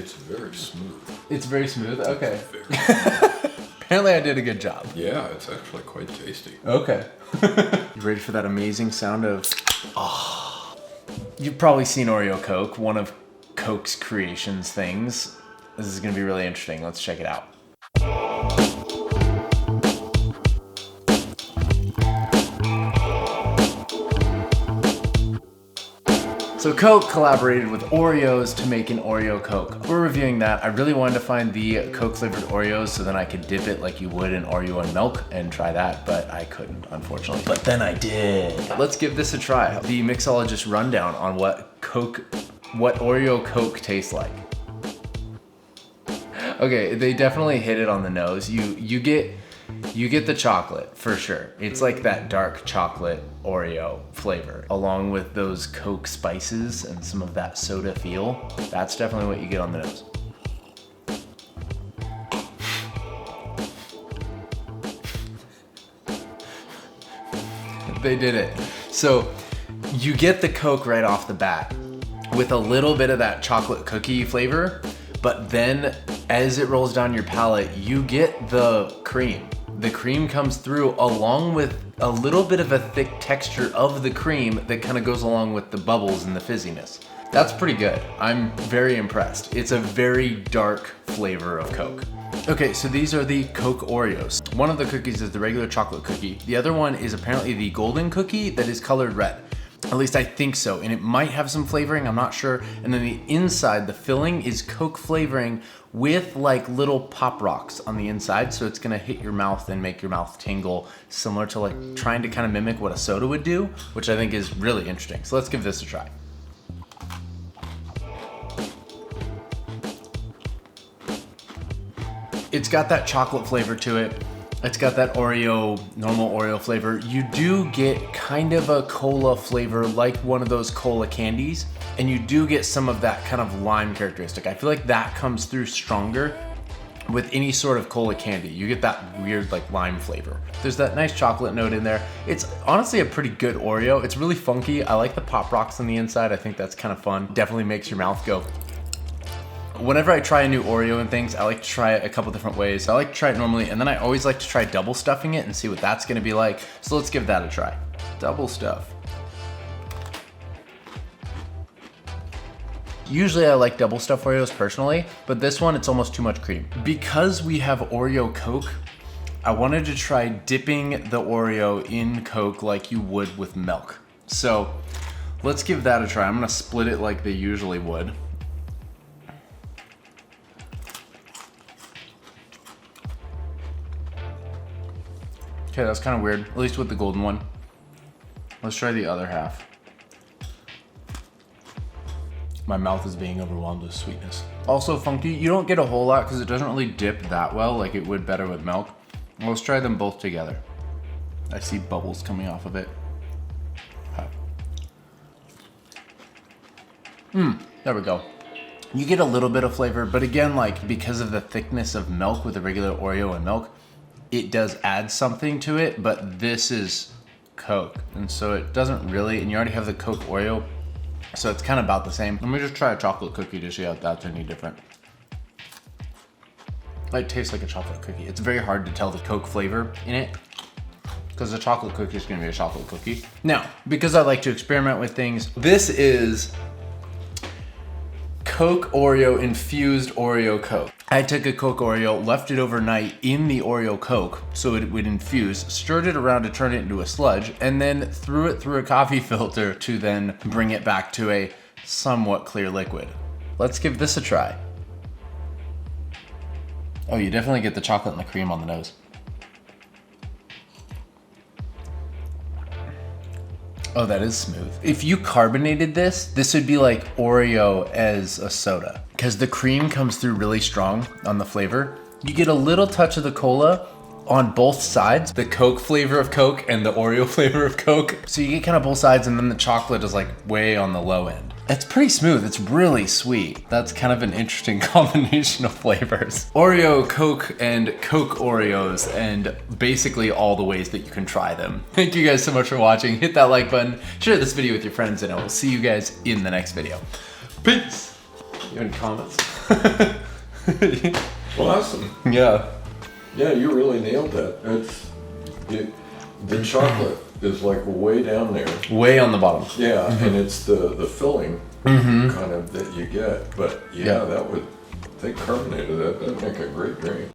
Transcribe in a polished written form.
It's very smooth. It's very smooth? Okay. Very Apparently I did a good job. Yeah, it's actually quite tasty. Okay. You ready for that amazing sound of... Oh. You've probably seen Oreo Coke, one of Coke's creations things. This is gonna be really interesting. Let's check it out. So Coke collaborated with Oreos to make an Oreo Coke. We're reviewing that. I really wanted to find the Coke flavored Oreos so then I could dip it like you would in Oreo and milk and try that, but I couldn't, unfortunately. But then I did. Let's give this a try. The mixologist rundown on what Oreo Coke tastes like. Okay, they definitely hit it on the nose. You get the chocolate for sure. It's like that dark chocolate Oreo flavor, along with those Coke spices and some of that soda feel. That's definitely what you get on the nose. They did it. So you get the Coke right off the bat with a little bit of that chocolate cookie flavor, but then as it rolls down your palate, you get the cream. The cream comes through along with a little bit of a thick texture of the cream that kind of goes along with the bubbles and the fizziness. That's pretty good. I'm very impressed. It's a very dark flavor of Coke. Okay, so these are the Coke Oreos. One of the cookies is the regular chocolate cookie. The other one is apparently the golden cookie that is colored red. At least I think so, and it might have some flavoring, I'm not sure. And then the inside, the filling is Coke flavoring with like little pop rocks on the inside, so it's gonna hit your mouth and make your mouth tingle, similar to like trying to kind of mimic what a soda would do, which I think is really interesting. So let's give this a try. It's got that chocolate flavor to it. It's got that normal Oreo flavor. You do get kind of a cola flavor, like one of those cola candies, and you do get some of that kind of lime characteristic. I feel like that comes through stronger with any sort of cola candy. You get that weird like lime flavor. There's that nice chocolate note in there. It's honestly a pretty good Oreo. It's really funky. I like the pop rocks on the inside. I think that's kind of fun. Definitely makes your mouth go. Whenever I try a new Oreo and things, I like to try it a couple different ways. I like to try it normally, and then I always like to try double stuffing it and see what that's gonna be like. So let's give that a try. Double stuff. Usually I like double stuff Oreos personally, but this one, it's almost too much cream. Because we have Oreo Coke, I wanted to try dipping the Oreo in Coke like you would with milk. So let's give that a try. I'm gonna split it like they usually would. Okay, that's kind of weird, at least with the golden one. Let's try the other half. My mouth is being overwhelmed with sweetness. Also funky, you don't get a whole lot because it doesn't really dip that well like it would better with milk. Let's try them both together. I see bubbles coming off of it. There we go. You get a little bit of flavor, but again, like because of the thickness of milk with the regular Oreo and milk, it does add something to it, but this is Coke. And so it doesn't really, and you already have the Coke Oreo, so it's kind of about the same. Let me just try a chocolate cookie to see how that's any different. It tastes like a chocolate cookie. It's very hard to tell the Coke flavor in it because the chocolate cookie is gonna be a chocolate cookie. Now, because I like to experiment with things, this is Coke Oreo Infused Oreo Coke. I took a Coke Oreo, left it overnight in the Oreo Coke so it would infuse, stirred it around to turn it into a sludge, and then threw it through a coffee filter to then bring it back to a somewhat clear liquid. Let's give this a try. Oh, you definitely get the chocolate and the cream on the nose. Oh, that is smooth. If you carbonated this would be like Oreo as a soda because the cream comes through really strong on the flavor. You get a little touch of the cola on both sides, the Coke flavor of Coke and the Oreo flavor of Coke. So you get kind of both sides, and then the chocolate is like way on the low end. It's pretty smooth, it's really sweet. That's kind of an interesting combination of flavors. Oreo, Coke, and Coke Oreos, and basically all the ways that you can try them. Thank you guys so much for watching. Hit that like button, share this video with your friends, and I will see you guys in the next video. Peace! You have any comments? Awesome. Yeah. Yeah, you really nailed that. The chocolate is like way down there. Way on the bottom. Yeah, and it's the filling kind of that you get. But yeah, that would, if they carbonated that, that'd make a great drink.